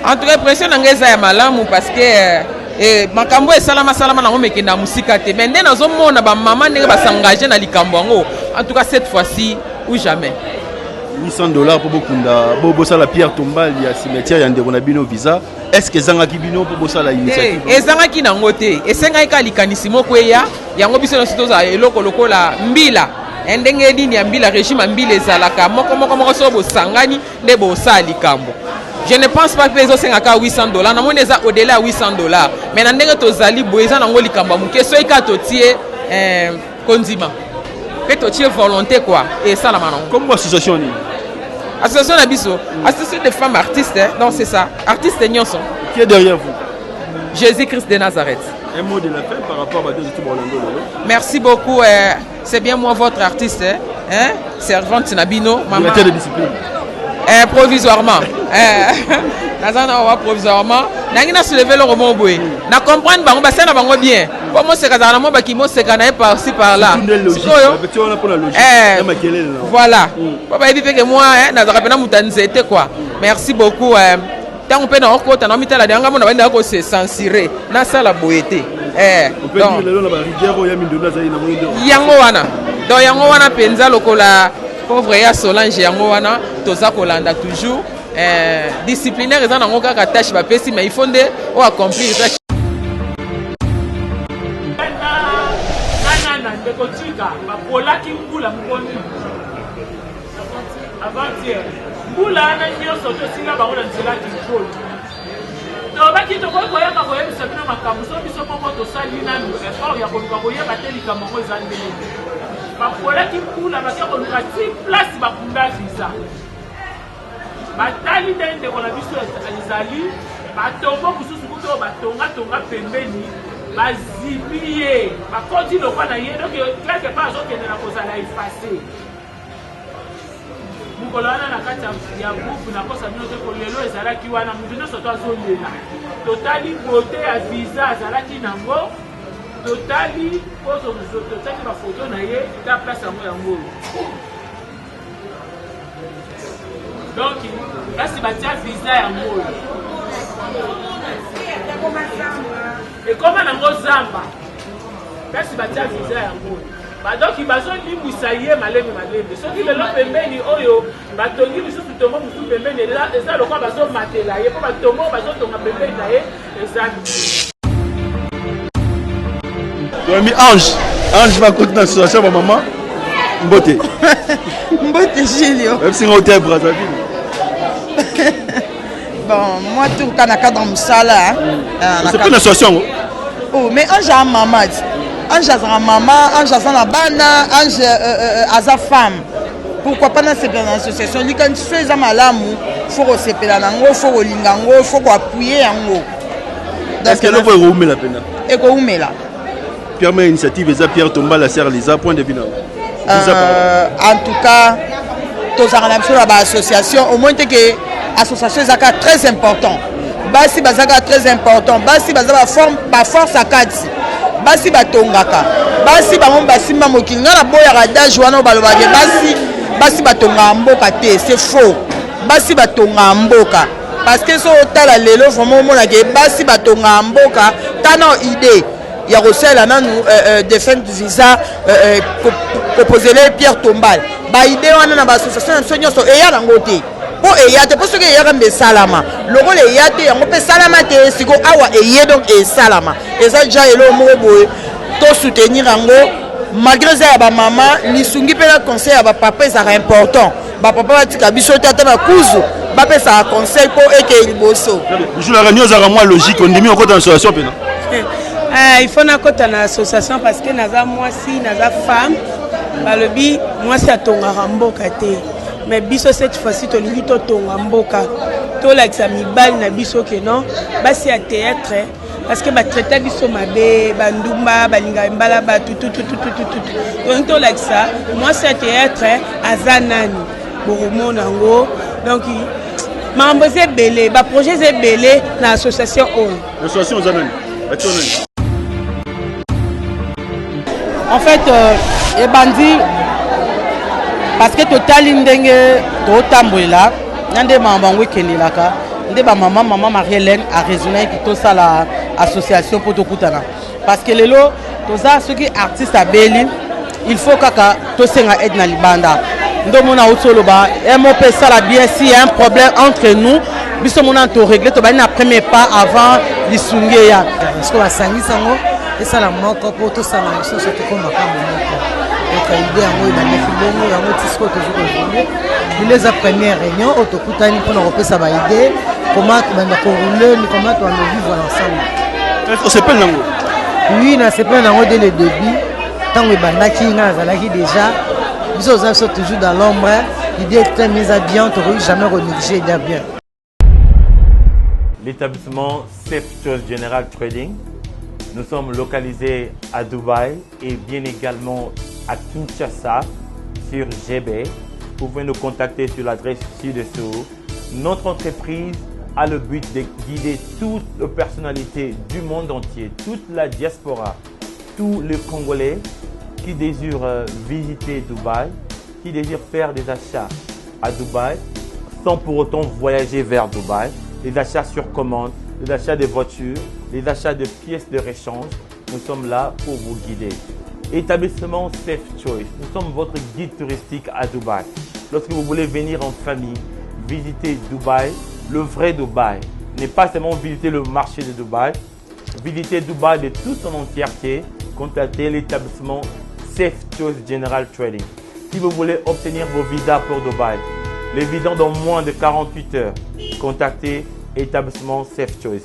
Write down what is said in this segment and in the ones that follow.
En tout cas, pression n'engage à malamu parce que makambo et salama nango mekenda musika te. Mais ndena zo mona ba maman ndenge ba s'engager na likambo ngo. En tout cas cette fois-ci ou jamais. $800 pour Bokunda, Bobosa la Pierre Tombal, il y a cimetière, il y a un Bino Visa. Est-ce que Zangaki Bino pour Bossa la initiative? Et Zangaki Nangote, et Sengaika Likanisimo Kweya, Yango Biso Sotoza et Loko la Mbila, Ndenge Dini Mbila, régime Mbila Zalaka, Moko Sobo Sangani, Nebo Sa Likambo. Je ne pense pas que les autres $800. Nous sommes au-delà de $800. Mais nous avons besoin de Likambo. Nous avons besoin Konzima. Que volonté quoi. Et ça la manon. Comme association association Nabiso, association de femmes artistes, donc c'est ça, artistes Nyonson. Qui est derrière vous? Jésus-Christ de Nazareth. Un mot de la fin par rapport à deux études Orlando. Merci beaucoup, c'est bien moi votre artiste, servante Nabino, maman. De discipline. Provisoirement. Provisoirement. Nangina soulever le roman boy. Na comprendre bango basana bango bien. Comment c'est quand moi qui mo c'est quand par-ci par-là. Voilà. Papa il dit que moi na zapena mutanzete quoi. Merci beaucoup. Tant on peut na okota na mitala danga mona banda ko se censurer. Na sala boyete. Yango wana. Donc yango wana penza lokola pauvre ya Solange yango wana toza kolanda toujours disciplinaire eza nango kaka tâche bapesi mais il faut nde o accomplir tâche nana ndeko tika bapolaki mbula mukoni avant-hier mbula ana nyonso tosila bango na nzela kikolo tobaki tokoki koyaka koyebisa bino makambo so biso moko tosali nanu effort ya koluka koyeba te likambo ngo eza ndenge bapolaki mbula bakia koluka ti place bakunda visa batali ndenge ndeko na biso ezali batongo mosusu kuto batonga pembeni bazibi ye bakoti lokwa na ye donc quelque part azokende na kozala efase mokolo wana na kati ya groupe nakosa bino te kolelo ezalaki wana motu nyonso to azolela totali kote ya visa azalaki nango totali totali bafoto na ye ta place yango donc kasi batia visa yango ekoma nango zamba kasi batia visa yango badoki bazolimbwisa ye malembe soki lelo pembeni oyo batongi lisusu tongo mosusu pembeni eza lokwa bazomatela ye mpo batongo bazotonga pembeni na ye eza Ami Ange va continuer l'association ma maman Mbote. Mbote Gilio. Même si on était à Brazzaville. Bon, moi tout le Canada dans le sala. C'est pas une association. Oh, mais Ange a maman. Ange a maman, Ange a la bana, Ange a sa femme. Pourquoi pas dans cette association? Quand tu fais ça malamu, faut que c'est pélanango, faut que lingango, faut que appuyer ango. Est-ce que nous pouvons roumer la peine? Et que roumer là. Pierre initiative et Pierre Tomba la serre Lisa point de vue. En tout cas, tous les associations, au moins que l'association est très important. Basi bazaka très important. Basi bazaka forme par force à kati. Basi batongaka. Basi bango basi mamokili ngana boya radage wana balobage basi batonga mboka te, c'est faux. Basi batonga mboka. Parce que so tala lelo vraiment mona ke basi batonga mboka tano idée. Il y a aussi là nous défendre visa proposer les Pierre Tombal. Ba idée wana na ba association sonyo so eya langote. Po eya te po ce que eya kambe salama. Logo le eya te yango pe salama te siko awa eye donc e salama. Eza déjà elo mo boy to soutenir yango malgré ça ba maman lisungi pe la conseil ba papa ça important. Ba papa ba tika biso tata ba kuzu ba pe ça conseil po eke liboso. Je la réunion za moi logique on demi encore dans l'association pena. Il faut que une association parce que naza moi si naza femme balobi moi si atonga mboka te mais biso cette fois-ci to lingi to tonga mboka to like mibali na biso que non basi à théâtre parce que ba traiter biso mabe bandumba balinga mbala ba tout donc to like ça moi si à théâtre azanani boromo nango donc mambo c'est belé ba projet c'est belé na association l'association azanani en fait, les bandits, parce que total indenge to tambola, nande mamba weekend laka, nde maman Marie-Hélène a raisonné que tout ça l'association pour tokutana parce que lelo toza soki artiste abeli il faut kaka tosenga aide na libanda ndomona utoloba MOP sala bien si y a un problème entre nous biso mona to régler to bani na premier pas avant lisunge ya parce que basangisa ngo esala moko po tosala lisusu tokoma kama moko donc idée yango ebandaki bongo yango tisiko tozokovoule bileza première réunion otokutani mpona kopesa baidée comment tobanda korouler ni comment tobanda vivre ensemble osepele nango oui nasepele nango dès le début ntango ebandaki nga nazalaki déjà biso oza biso toujours dans l'ombre l'idée est très mise à bien tokoki jamais renégliger idée bien. L'établissement Safe Choice General Trading. Nous sommes localisés à Dubaï et bien également à Kinshasa sur GB. Vous pouvez nous contacter sur l'adresse ci-dessous. Notre entreprise a le but de guider toutes les personnalités du monde entier, toute la diaspora, tous les Congolais qui désirent visiter Dubaï, qui désirent faire des achats à Dubaï sans pour autant voyager vers Dubaï. Les achats sur commande, les achats de voitures, les achats de pièces de rechange, nous sommes là pour vous guider. Établissement Safe Choice, nous sommes votre guide touristique à Dubaï. Lorsque vous voulez venir en famille, visiter Dubaï, le vrai Dubaï, n'est pas seulement visiter le marché de Dubaï, visiter Dubaï de toute son entièreté, contactez l'établissement Safe Choice General Trading. Si vous voulez obtenir vos visas pour Dubaï, les visas dans moins de 48 heures, contactez établissement Safe Choice.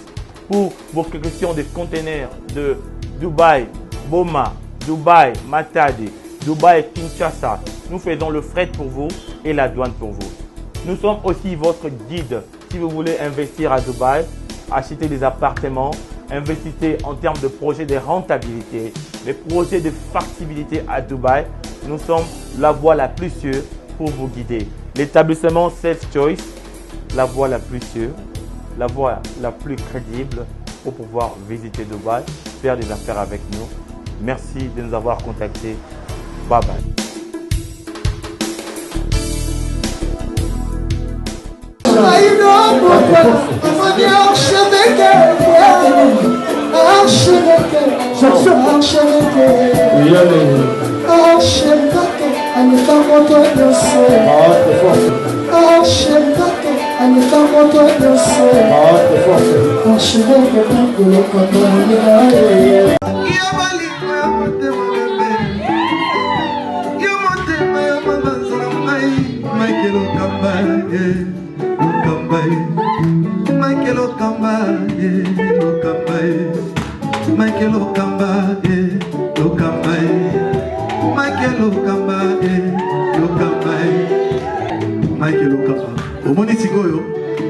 Pour vos questions de conteneurs de Dubaï, Boma, Dubaï, Matadi, Dubaï, Kinshasa, nous faisons le fret pour vous et la douane pour vous. Nous sommes aussi votre guide si vous voulez investir à Dubaï, acheter des appartements, investissez en termes de projets de rentabilité, les projets de factibilité à Dubaï. Nous sommes la voie la plus sûre pour vous guider. L'établissement Safe Choice, la voie la plus sûre, la voie la plus crédible pour pouvoir visiter Dubaï, faire des affaires avec nous. Merci de nous avoir contactés. Bye bye.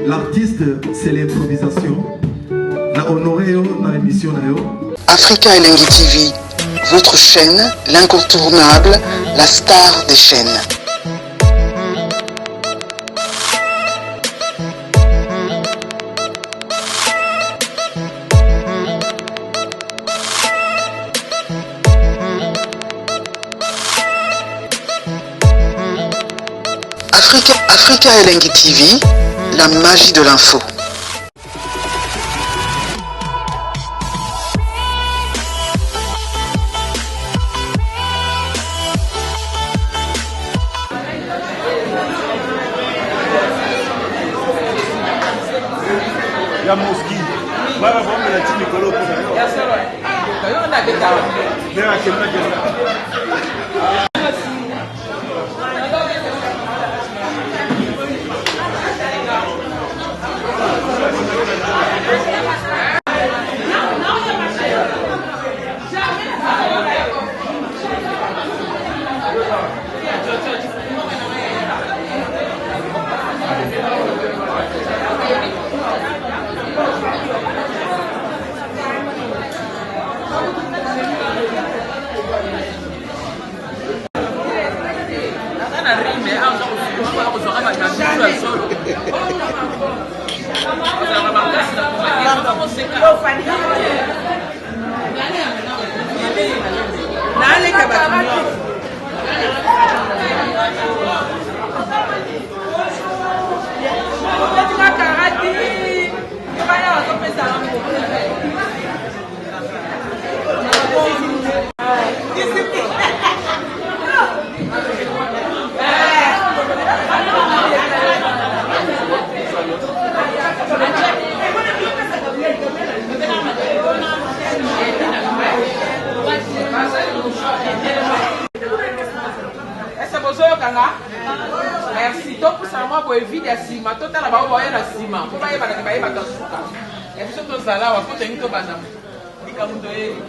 L'artiste, c'est l'improvisation. Na honoré na émission na yo. Africa Elengi TV, votre chaîne, l'incontournable, la star des chaînes. Africa Elengi TV, la magie de l'info. Ya Moski, voilà vraiment la team écolo pour ça. Ya ça va. D'ailleurs on a des gars. D'ailleurs c'est pas que Karate. evide ya nsima totala bango baoya na nsima mpo bayebana bayebaka suka ya biso tozala awa mpo tolingi tobanda likambo toyebi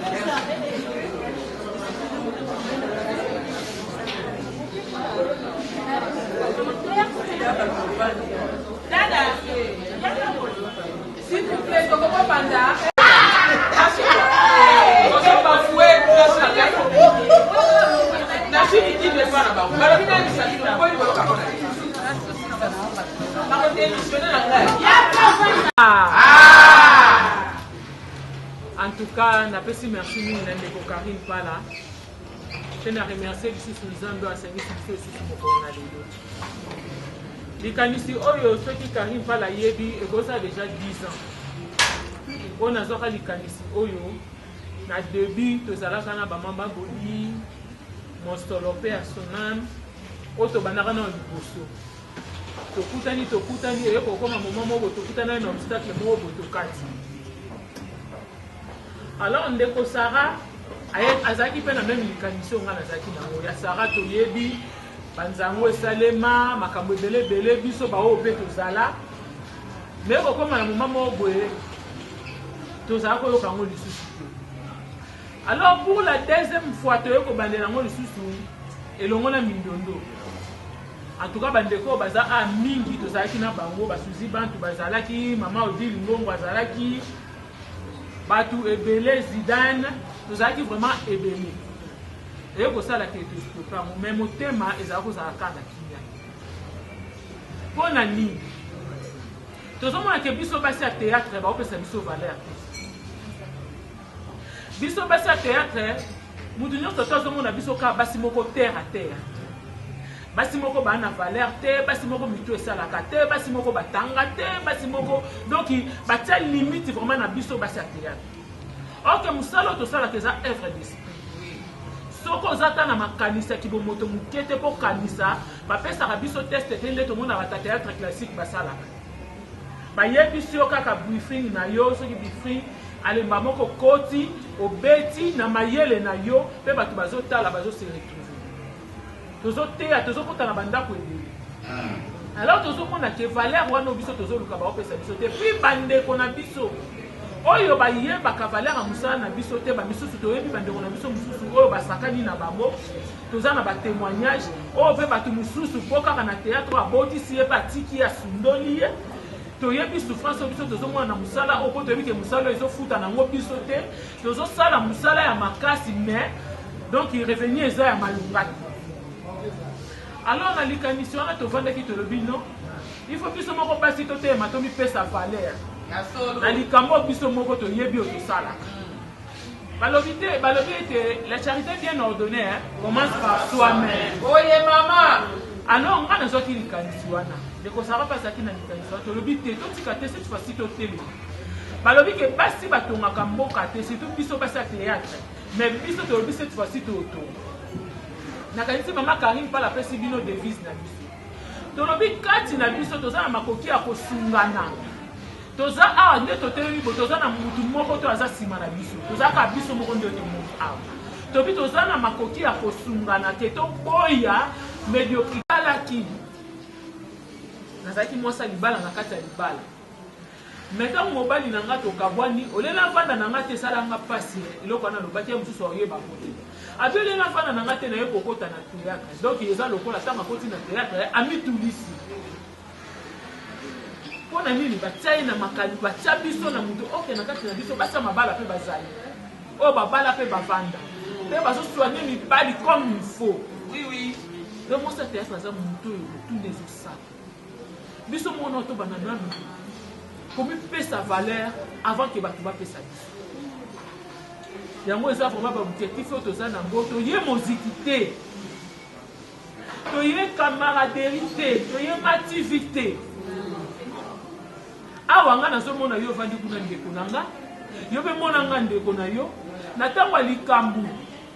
dada s'il vous plaît tokoko banda En tout cas, n'a pas si merci nous n'avons pas Karine Pala. Je n'ai remercié ici sous Zambie à service ici aussi pour Coronado. Les canisi oyo ceux qui Karine Pala yebi et ça déjà 10 ans. On a zora les canisi oyo na début to zala kana ba mamba boli mostolope à sonam auto banara na liboso. Tokutani et ko koma moment mo tokutana na obstacle mo botokati. Alors ndeko Sarah azaki pe na même likanisi nga nazaki nango ya Sarah toyebi banzango esalema makambo ebele biso baoyo mpe tozala me kokoma na moma moko boye tozala koyoka yango lisusu te. Alors pour la deuxième fois toyei kobandela yango lisusu elongo na mindondo. En tout cas bandeko baza a mingi tozalaki na bango basuzi bantu bazalaki mama Odile Ngongo azalaki Batou ebele Zidane tozalaki vraiment ebele et ko sala ke to stopper même tema ezala ko zala kana kinya pona ni tozomona ke biso basi ya théâtre ba opesa biso valeur biso basi ya théâtre mutu nyonso tozomona biso ka basi moko terre à terre basi moko bana valeur te basi moko mito esalaka te basi moko batanga te basi moko donc batia limite vraiment na biso basi ya théâtre. Ok musalo to sala keza œuvre d'esprit soko zata na makanisa ki bomoto mukete po kanisa bapesaka biso test tende to mona ba théâtre classique basala ba yebi sio kaka briefing na yo soki briefing alemba moko koti obeti na mayele na yo pe batu bazotala bazo se retrouver tozoteya tozokota na bandako ebele. Alors tozomona ke valeur wana biso tozoluka baopesa biso te puis bandeko na biso oyo bayebaka valeur ya mosala na biso te bamisusu toyebi bandeko na biso mosusu oyo basakani na bango toza na batémoignage oyo mpe bato mosusu mpo kaka na théâtre abotisi ye batiki ya sundoli ye toyebi souffrance oyo biso tozomona na mosala oyo mpo toyebi ke mosala oyo ezofuta nango biso te tozosala mosala ya makasi mais donc revenu eza ya malunga te. Alors na likanisi wana tovandaki tolobi non il faut biso moko pasi totema tomipesa valeur na likambo biso moko toyebi oyo tosalaka balobi ete la charité bien ordonnée commence par soi-même. Oye mama alors nga nazwaki likanisi wana ndeko Sarah pasaki na likanisi wana tolobi te totika te cette fois-ci totelema balobi ke basi batongaka mboka te surtout biso basi ya théâtre mais biso tolobi cette fois-ci totonga nakanisi mama Karine Pala pesi bino devise na biso tolobi kati na biso toza na makoki ya kosungana toza awa nde totelemi bo toza na mutu moko to aza nsima na biso toza ka biso moko nde tomutu awa tobi toza na makoki ya kosungana te toboya médiocrité alaki nazalaki mwasi libala na kati ya libala mais ntango mobali na nga tokabwani olela vanda na nga te esalanga mpasi eloko wana alobaki ya mosusu aoyebako te abelela vanda na nga te naye kokota na théâtre donc eza lokola ntango akoti na théâtre amitulisi mpo na nini batia ye na makali batia biso na moto oke na kati na biso batia mabala mpe bazali oyo babala mpe bavanda mpe bazosoigne mibali comme il faut oui donc mosa théâtre aza moto oyo botuna ezosala biso mona tobanda nanu komipesa valeur avant ke bato bapesa biso yango eza vraiment baobjectif oyo toza nango toye moziki te toye camaraderie te toye mativité awa nga nazomona yo ovandi kuna ndeko na nga yo mpe mona nga ndeko na yo na ntango ya likambo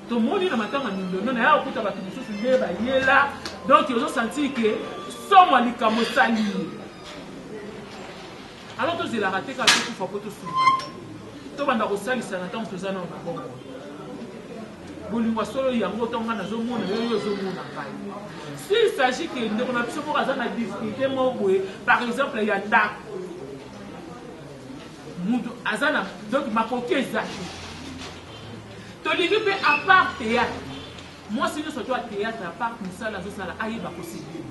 tomoni na matango ya mindono na ya okuta bato mosusu nde bayela donc ozosentir ke somo ya likambo esali ye alors tozelaka te kaka tokufa mpo tosungana tobanda kosalisa na ntango toza nao na bongo bolingwa solo yango tonga nazomona yo ozomona ngai. S'il s'agit que ndeko na biso moko aza na difficulté moko boye, par exemple ya ndako mutu aza na donc makoki ezaki tolingi mpe à part théâtre mwasi nyonso to ya théâtre à part mosala azosala ayeba kosebie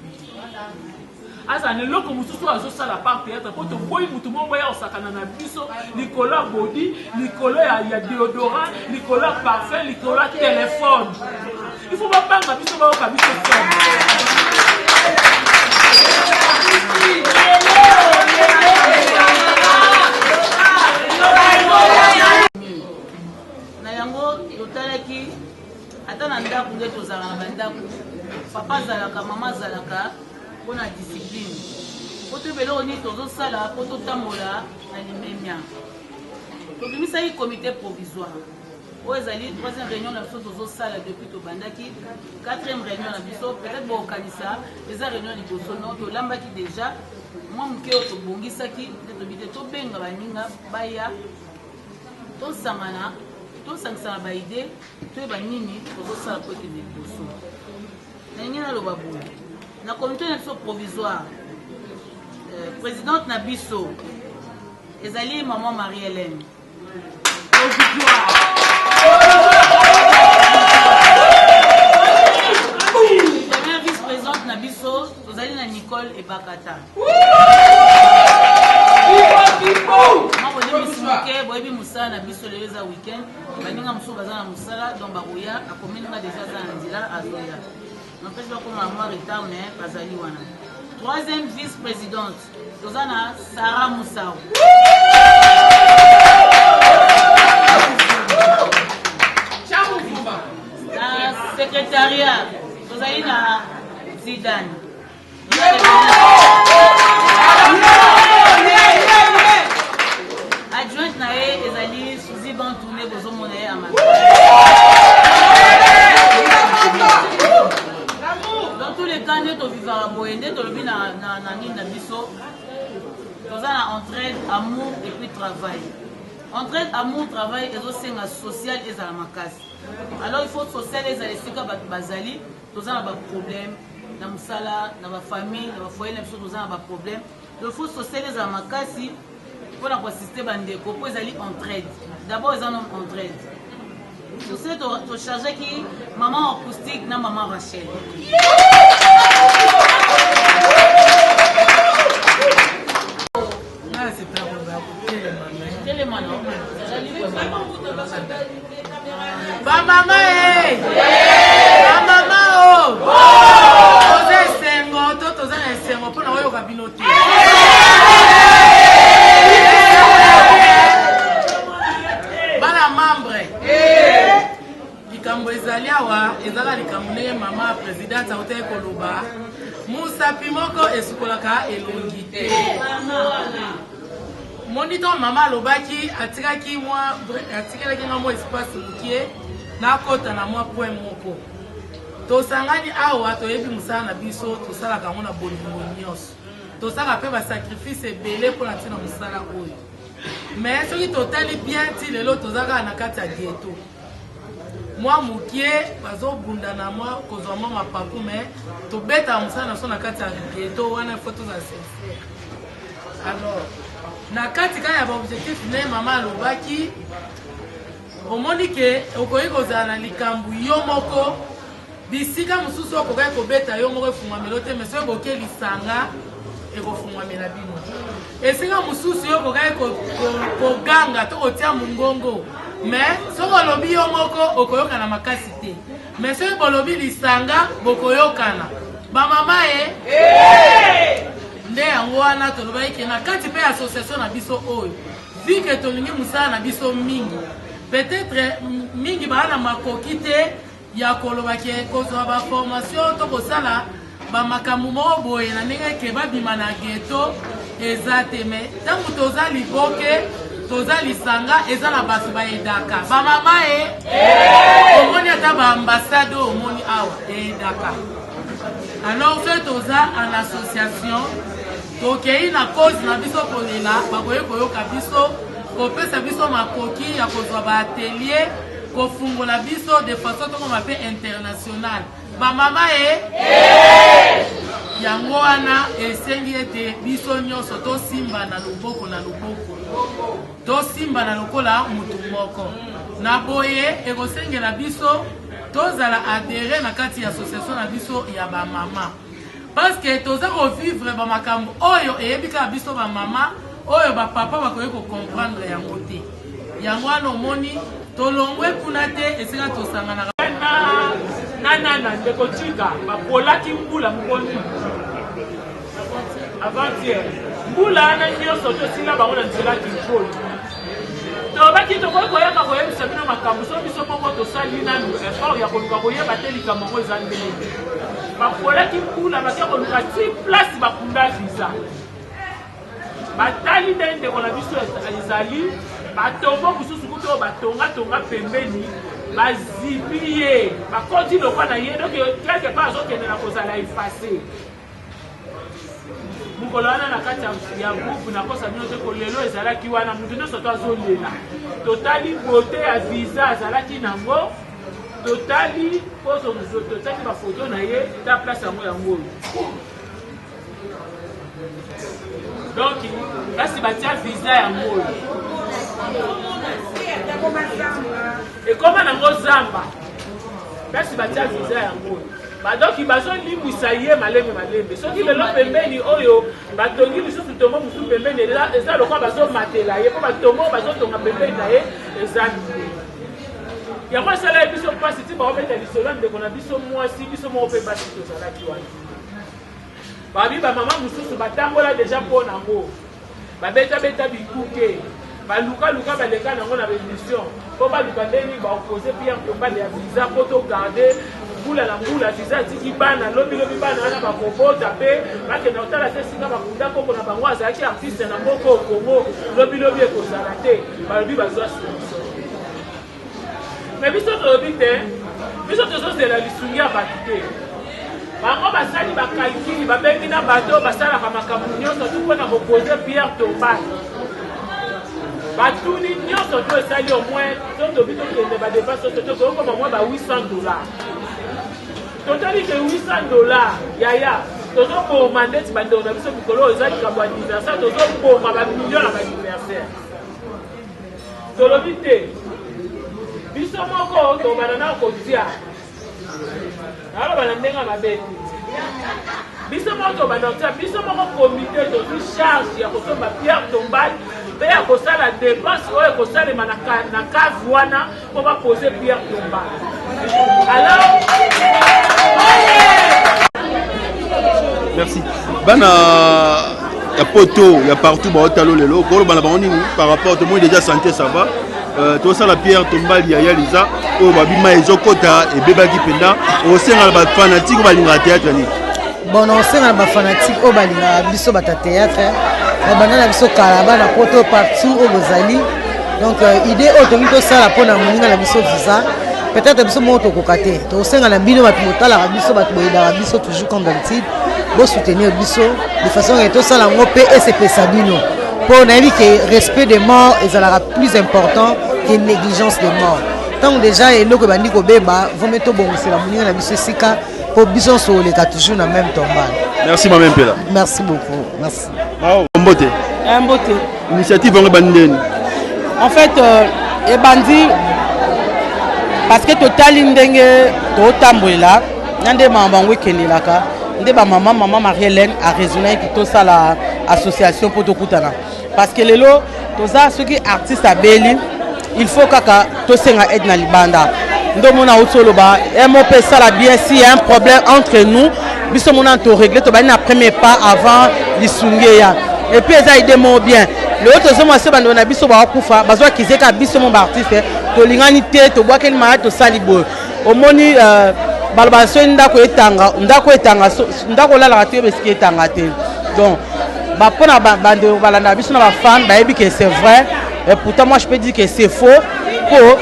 aza na eloko mosusu azosala par théâtre mpo toboyi mutu moko boya osakana na biso likolo ya bodi, likolo ya déodorant, likolo ya parfum, likolo ya téléphone. Il faut babanga biso bayoka biso na yango totalaki ata na ndako nde tozala na bandako papa azalaka mama azalaka mpona discipline po toyeba eloko nini tozosala po totambola na limemia. Tobimisaki comité provisoire oyo ezali 3e réunion na biso tozosala depuis tobandaki 4e réunion na biso peut-être bookanisa eza réunion liboso no tolambaki déjà mwa moke oyo tobongisaki nde tobi te tobenga baninga baya tosangana tosangisana baide toyeba nini tozosala po ekende liboso. Nalingi naloba boye na comité na biso provisoire présidente na biso ezali maman Marie-Hélène première vice-présidente na biso tozali na Nicole Ebakata. Maboyebi boyebi musala na biso lelo eza weekend baninga mosusu baza na mosala donc bakoya akomeninga deja aza na nzela azoya n'empêche bakoma mwa retard mais bazali wana. 3e vice-présidente toza na Sarah Moussao. Na secrétariat tozali na Zidane. Adjointe na ye ezali Suzy Bantoune bozomona ye ama. Dans tous les cas nde tovivaka boye nde tolobi na nini na biso toza na entraide amour et puis travail. Entraide amour travail ezosenga social ezala makasi. Alors il faut social ezala esika bato bazali toza na baproblème na mosala na bafamille na bafoyer na biso toza na baproblème. Il faut social ezala makasi mpona koasiste bandeko mpo ezali entraide. D'abord eza nom entraide. Sur ce tochargeki maman acoustique na maman Rachel. Bamama bamama toza esengo to toza na esengo mpona oyoka bino te. Bana membre likambo ezali awa ezala likambo ndenge mama présidente autaki koloba mosapi moko esukolaka elongi te. Monitor mama alobaki atikelaki nga mwa espace mokie nakota na mwa point moko tosangani awa toyebi mosala na biso tosalaka yango na bolingo nyonso tosalaka mpe basacrifice ebele mpona ntina mosala oyo mais soki totali bien ti lelo tozalaka na kati ya ghetto mwa mokie bazobunda na mwa kozwa mwa mapapu mais tobetaka mosala na so na kati ya ghetto wana ifo tozala sincere. Alors na kati kaka ya baobjectif ne mama alobaki omoni ke okoki kozala na likambo yo moko bisika mosusu okokaki kobeta yo moko efungwamelo te mais soki boke lisanga ekofungwamela bino. Esika mosusu yo okokaki koganga to kotia mongongo mais soki olobi yo moko okoyokana makasi te mais soki bolobi lisanga bokoyokana. Bamama nde yango wana tolobaki ke na kati mpe association na biso oyo vi ke tolingi mosala na biso mingi peut-être mingi baa na makoki te ya koloba ke kozwa baformation to kosala bamakambo moko boye na ndenge ke babima na ghetto eza te me ntango toza liboke toza lisanga eza na bato bayedaka. Bamama omoni ata baambasade oyo omoni awa eyedaka. Alors fe toza en association tokei na cause na biso kolela bakoye koyoka biso kopesa biso makoki ya kozwa baatelier kofungola biso de façon tokoma mpe internationale bamama yango wana esengi ete biso nyonso tosimba na loboko tosimba na lokola mutu moko na boye ekosengela biso tozala adhéré na kati ya association na biso ya bamama parce que toza kovivre bamakambo oyo eyebika biso bamama oyo bapapa bakoki kocomprendre yango te yango wana omoni tolongwe kuna te esika tosanganaka nanana ndeko tika bapolaki mbula mokoni avant-hier mbula ana nyonso tosila bango na nzela kimpoli tobaki tokoki koyaka koyebisa bino makambo so biso moko tosali nanu effort ya koluka koyeba te likambo yango eza ndenge bapolaki mbula bake koluka ti place bakunda visa batali nde ndeko na biso ezali batombo mosusu kutu oyo batongatonga pembeni bazibi ye bakoti lokwa na ye donc quelque part azokende na kozala efase mokolo wana na kati ya groupe nakosa bino te kolelo ezalaki wana motu nyonso to azolela totali bote ya visa azalaki nango totali bafoto na ye ta place yango yango donc kasi batia visa yango oyo ekoma nango zamba kasi batia visa yango badoki bazolimbwisa ye malembe soki lelo pembeni oyo batongi lisusu tombo mosusu pembeni eza lokwa bazomatela ye mpo batombo bazotonga pembeni na ye eza yango esala ye biso mpasi ti baobeta lisolo ya ndeko na biso mwasi biso moko mpe basi tozalaki wana babi bamama mosusu batambola deja mpo nango babetabeta bikuke balukaluka baleka nango na bémission mpo baluka ndeni baopose pierre tombale ya visa mpo togarde mbula na mbula visa atiki bana lobilobi bana wana bakobota mpe bakenda kotala te esika bakunda koko na bango azalaki artiste na moko kongo lobilobi ekozala te balobi bazwa solution me biso tolobi te biso tozozela lisungi ya bato te bango basali bakalkili babengi na bato basalaka makambo nyonso tu mpona kopose pierre tombale batuni nyonso to esali au moins totobi tokende badepense tokokoma mwa ba $800 totali ke $800 yaya tozoboma ndeti bandeko na biso mikolo oyo eza likambo ya anniversaire tozoboma bamilio na baanniversaire tolobi te biso moko tobana na kotia naloba na ndenge mabe te biso moko tobana kotia biso moko komite tozwi charge ya kosomba pierre tombale mpe ya kosala dépense oyo ekosalema na cave wana mpo bapose pierre tombale alors merci bana ya poto ya partout baotalo lelo koloba na bango nini par rapport to moi déjà santé ça va tosala pierre tombali ya liza oyo babima ezokota ebebaki mpenza osengana bafanatike oyo balingaka théâtre nini bon osengana bafanatike oyo balingaka biso bata théâtre na banda na biso kala bana poto partout oyo bozali donc idée oyo tongi tosala mpona moninga na biso visa peut-être biso moko tokoka te tosengana bino bato botalaka biso bato boyedaka biso toujours comme d'habitude bosoutenir biso de façon ke tosala yango mpe esepesa bino mpo nayebi ke respect des morts ezalaka plus important que négligence des morts ntango déjà eloko ebandi kobeba vome tobongisela moninga na biso esika mpo biso nyonso oleka toujours na même tombale. Merci mama mpela. Merci beaucoup. Merci. Mbote. Mbote. Initiative yango ebandi ndeni. En fait ebandi parce que totali ndenge totambolela nande mama bango ekendelaka nde bamama mama Marie-Hélène araisonnaki tosala association mpo tokutana parce que lelo toza soki artiste abeli il faut kaka tosenga aide na libanda ndomona otoloba mop esala bien si y a un problème entre nous biso mona to régler to bani na premier pas avant lisungeya et puis eza idée mo bien le autre zomo se bando na biso ba kufa bazwa kizeka biso mo ba artiste to lingani te to bwakeni ma to sali boy omoni baloba so ndako lala te beski etanga te donc ba pona bando balanda biso na ba fan ba yebi que c'est vrai et pourtant moi je peux dire que c'est faux pour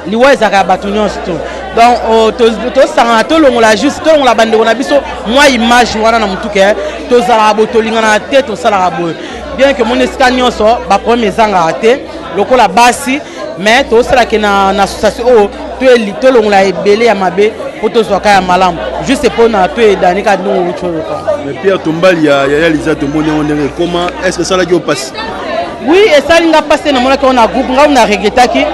liwa ezaka bato nyonso to donc tosangana tolongola juste tolongola bandeko na biso mwa image wana na mutuke tozalaka boye tolingana te tosalaka boye bien que moni esika nyonso baproblème ezangaka te lokola basi mais tosalaki na association oyo tolongola ebele ya mabe po tozwaka ya malamu juste mpona toyedani kadi ndongo wuti oyo mais Pierre Tombal ya Liza tomoni yango ndenge comment est-ce que esalaki opasi? oui esali nga mpasi te namonaki oyo na groupe ngai na regretaki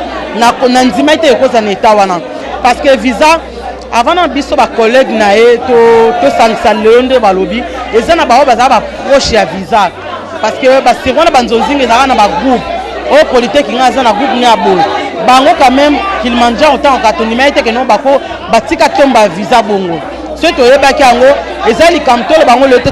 na ndima ete ekozala na eta wana parce que visa avant na biso bacollègue na ye tosangisa lelo nde balobi eza na bao bazala baproche ya visa parce que basirko wana banzonzinga ezalaka na bagroupe oyo politike nga aza na groupe ne ya boye bango quand même Kilimanjaro ntango katondima ete keno bako batika tomba visa bongo soki toyebaki yango eza likambo tolo bango lelo te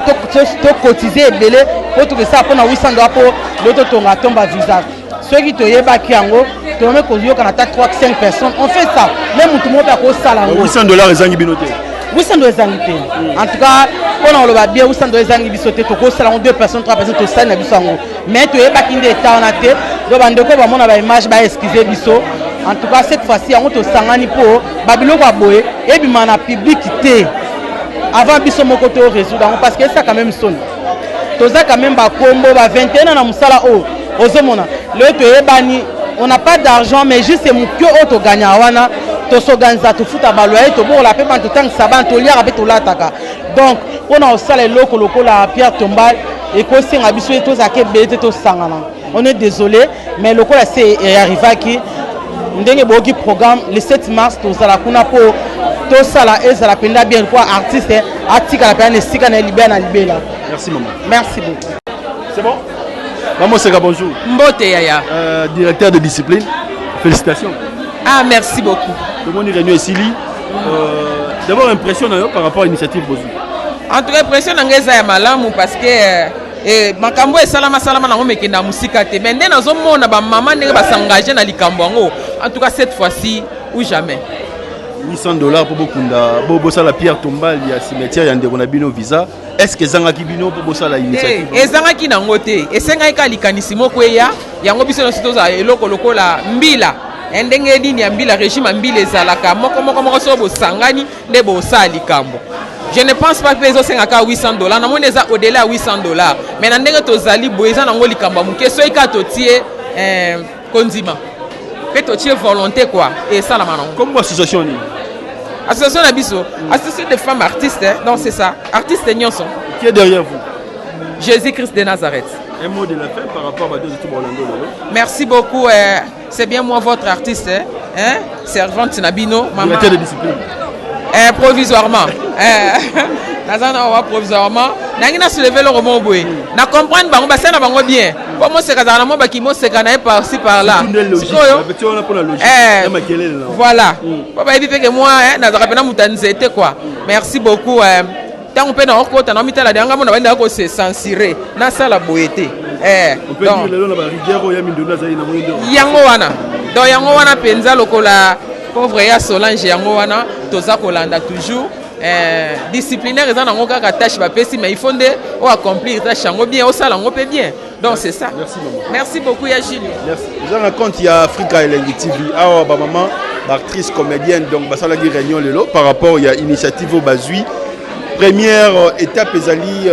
tokotize ebele po tokesala mpona $800 mpo lelo totonga tomba visa soki toyebaki yango tome koyoka ata 3-5 personnes on fait ça même mutu moko akosala yango $800 ezangi bino te $800 ezangi te en tout cas mpona koloba bien $800 ezangi biso te tokosala yango 2 personnes 3 personnes tosali na biso yango mais toyebaki nde eta wana te do bandeko bamona baimage baexcuse biso en tout cas cette fois-ci yango tosangani mpo babiloko ya boye ebima na public te avant biso moko to résoudre yango parce que esa quand même soni toza quand même bakombo ba 21 na mosala oyo ozomona lelo toyebani on n'a pas d'argent mais juste moke oyo toganya wana tosorganiza tofuta baloyer tobokola mpe bana totangisa bana toliaka mpe tolataka donc mpona kosala eloko lokola Pierre Tombal ekosenga biso ye tozalaka ebele te tosangana on est désolé mais lokola se arrivaki ndenge boyoki programme le 7 mars tozala kuna mpo tosala ezala mpenza bien kwa artiste atikala mpenza na esika na libela na libela. Merci maman. Merci beaucoup. C'est bon? Maman Sega, bonjour. Mbote Yaya. Directeur de discipline. Félicitations. Ah, merci beaucoup. Tout le monde est réuni ici. D'abord, impression par rapport à l'initiative Bozu. En tout cas, impression ya malamu parce que makambo esalama salama nango mekenda musika te. Mais ndena zomona ba maman ndenge ba s'engager na likambo ngo. En tout cas, cette fois-ci ou jamais. $800 pour Bokunda, Bobosa la Pierre Tombal, il y a cimetière, il y a un Bino visa. Est-ce que Zangaki Bino pour Bossa la initiative? Et Zangaki Nangote, et Sengaika Likanisimo Kweya, Yango Biso Sitoza, et Loko Lokola, Mbila, Ndenge Dini, Mbila, régime Mbile Zalaka, Moko Sobo Sangani, Nebo Sali Kambo. Je ne pense pas que les autres $800. Nous sommes au-delà de $800. Mais nous sommes boyza nangoli kamba muke so ikato tie konzima. Que to tie volonté quoi et ça la manon. Comme association ni. Association Abisso, association de femmes artistes, donc c'est ça. Artistes Nyonson. Qui est derrière vous? Jésus-Christ de Nazareth. Un mot de la fin par rapport à deux études Orlando. Merci beaucoup. C'est bien moi votre artiste, hein? Servante Nabino, maman. Directeur de discipline. Provisoirement. Provisoirement. Nangina soulever le roman boy. Na comprendre bango bassin na bango bien. Comment c'est quand moi baki mo c'est quand par ci par là. Voilà. Papa il dit que moi na zapena mutanzete quoi. Merci beaucoup. Tant on peut na okota na mitala danga mo na benda ko se censurer. Na sala boyete. Donc yango wana. Donc yango wana penza lokola pauvre ya Solange yango wana toza kolanda toujours disciplinaire ezana ngo kaka tâche ba pesi mais il faut de accomplir tâche yango bien au sala ngo pe bien donc c'est ça. Merci maman. Merci beaucoup ya Gilles. Merci. Vous en compte il y a Africa Elengi TV ah ba maman actrice comédienne donc basala di réunion lelo par rapport il y a initiative au Bazui première étape ezali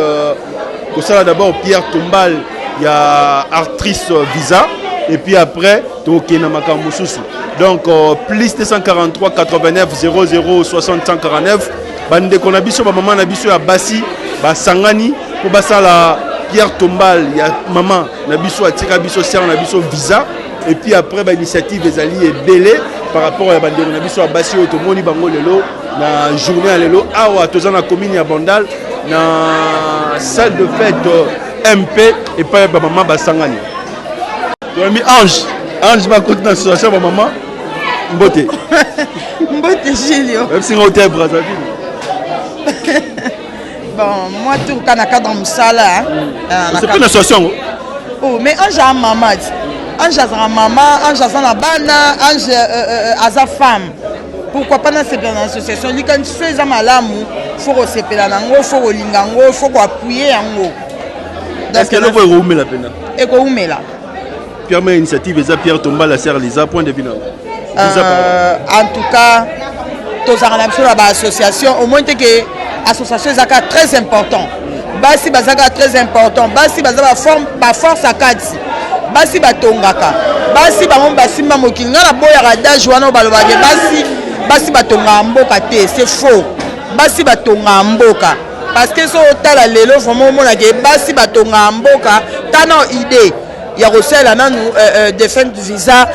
ko sala d'abord Pierre Tombal il y a actrice visa et puis après tokena makambo susu. Donc plus 243 89 00 60 149 bande ko na biso ba maman na biso ya basi ba sangani ko basala Pierre Tombal ya maman na biso atika biso ser na biso visa et puis après ba initiative ezali ebele par rapport à bande na biso ya basi oto moni bango lelo na journée à lelo awa tozana commune ya Bandal na salle de fête MP et pas ba maman ba sangani. Ami Ange va continuer l'association ma maman. Mbote. Mbote Gilio. Même si on était à Brazzaville. Bon, moi tout quand on dans Moussala. C'est pas une association. Oh, mais Ange a maman. Ange a maman, Ange a la bana, Ange a sa femme. Pourquoi pas dans cette association? Lui quand tu fais ça malamu, faut recevoir nango, faut lingango, faut appuyer yango. Est-ce que le voit roumer la peine? Et quoi roumer là? Pierre initiative et Pierre Tombal la serre Lisa point de vue. En tout cas, tous les associations, au moins que l'association est très important. Basi bazaka très important. Basi bazaka forme par force à Kati. basi batongaka basi bango basimba mokili nga na boyaka dage wana balobake basi batonga mboka te c'est faux basi batonga mboka parce que so otala lelo vraiment omonake basi batonga mboka tana idée ya kosala nanu defense visa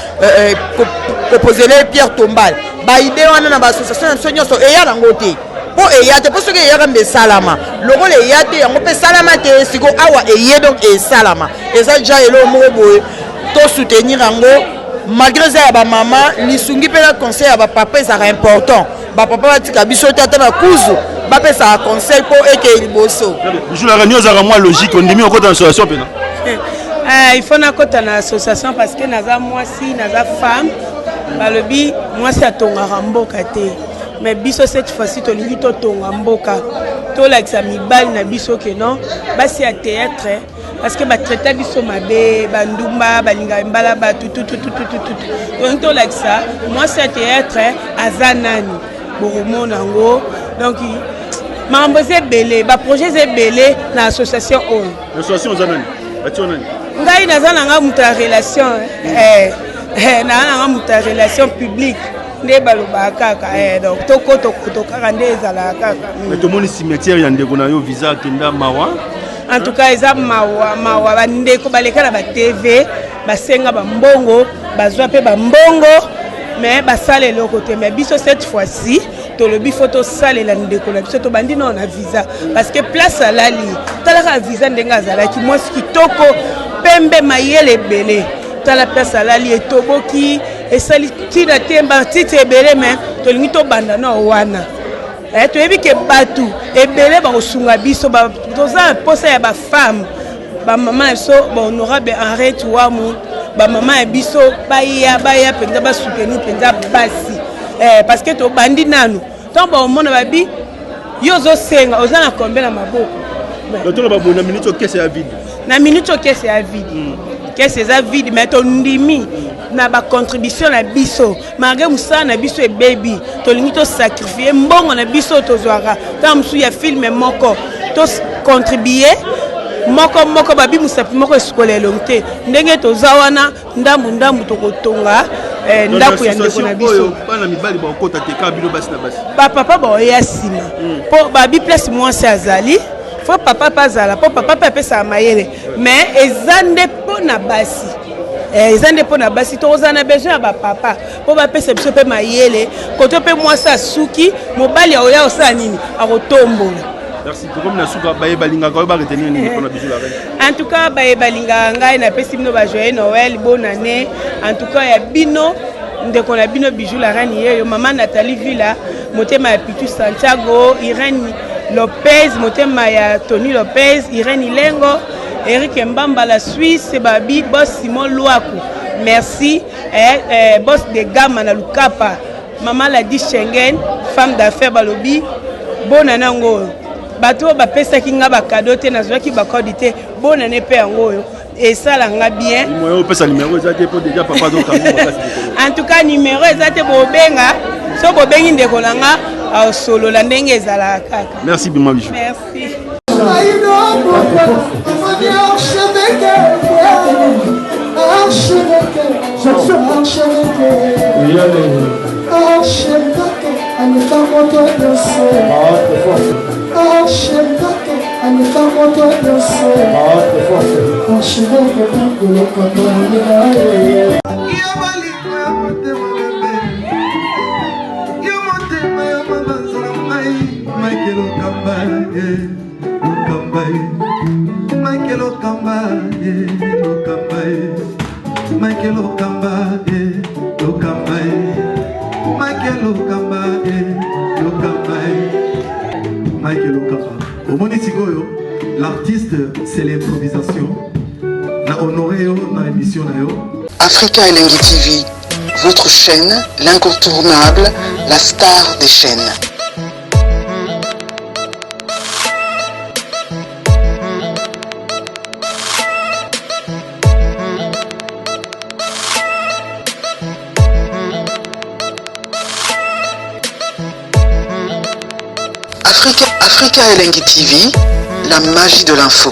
proposele Pierre Tombal baide wana na bassociation na biso nyonso eya nango te mpo eya te mpo soki eyaka mbe esalama lokola eya te yango mpe esalama te siko awa eye donc esalama eza ja elo moko boye to soutenir yango malgré eza ya bamama lisungi mpe na conseil ya bapapa ezaka important bapapa batika biso te ata na kuzu bapesaka conseil mpo ekei liboso bisulaka nio ezaka mwa logique ondimi okota na association mpena il faut nakota na association parce que naza mwasi naza femme balobi mwasi atongaka mboka te mais biso cette fois-ci tolingi totonga mboka tolakisa mibali na biso ke non basi ya théâtre parce que batraita biso mabe bandumba balinga mbala batu donc tolakisa mwasi ya théâtre aza nani bokomona yango donc mambo eza ebele baprojet eza ebele na association oyo association oza nani batio nani ngai naza nanga moto ya relation naza nanga moto ya relation publique nde balobaka kaka donc tokotokota kaka nde ezalaka kaka tomoni cimetière ya ndeko na yo visa akenda mawa en tout cas eza mawa bandeko baleka na batv basenga bambongo bazwa mpe bambongo mais basala eloko te mais biso cette fois-ci tolobi fo tosalela ndeko na biso tobandi nao na visa parce que place alali talaka visa ndenge azalaki mwasi kitoko pembe mayele ebele tala place alali etoboki esali ntina te batiti ebele mais tolingi tobanda nao wana toyebi ke batu ebele bakosunga biso toza mposa ya bafemme bamama na biso bahonorable Henri Tuamu bamama ya biso baya mpenza basoutenir mpenza basi parce que tobandi nanu ntango baomona babi yo ozosenga oza na kombe na maboko na minute okese ya vide na minute okese ya vide kese eza vide mais tondimi na bacontribution na biso malgré mosala na biso ebebi tolingi tosacrifie mbongo na biso tozwaka ntango mosusu ya filme moko tocontribue moko babi mosapi moko esikola elongi te ndenge toza wana ndambu tokotonga ndako ya ndeko na biso bana mibali bakota te ka bino basi na basi bapapa baoya nsima mpo babi place mwasi azali fo papa mpe azala mpo papa mpe apesaka mayele mais eza nde mpo na basi eza nde mpo na basi tokozala na besoin ya bapapa mpo bapesa biso mpe mayele koto mpe mwasi asuki mobali aoya osala nini akotombola. Merci. Comme na suka baye balinga ko ba retenir ni pour na biso la reine. En tout cas baye balinga ngai na pesi bino ba joyeux Noël, bonne année. En tout cas ya bino ndeko na bino bijou la reine yeyo maman Nathalie Villa, motema ya Pitu Santiago, Irène Lopez, motema ya Tony Lopez, Irène Ilengo, Eric Mbamba la Suisse, babi boss Simon Louakou. Merci boss de Gama na Lukapa. Maman la dit Schengen, femme d'affaires balobi. Bonne année ngo. Bato bapesaki nga bakado te nazwaki bakodi te bonne année pe yango oyo esalanga bien. Moyo pesa numéro ezate po déjà papa donc en tout cas numéro ezate bobenga so bobengi ndeko nanga solo la ndenge ezalaka kaka. Merci Bima Bijou. Merci. L'artiste, c'est l'improvisation. La honoré dans l'émission. Africa Elengi TV, votre chaîne, l'incontournable, la star des chaînes. Africa Elengi TV, la magie de l'info.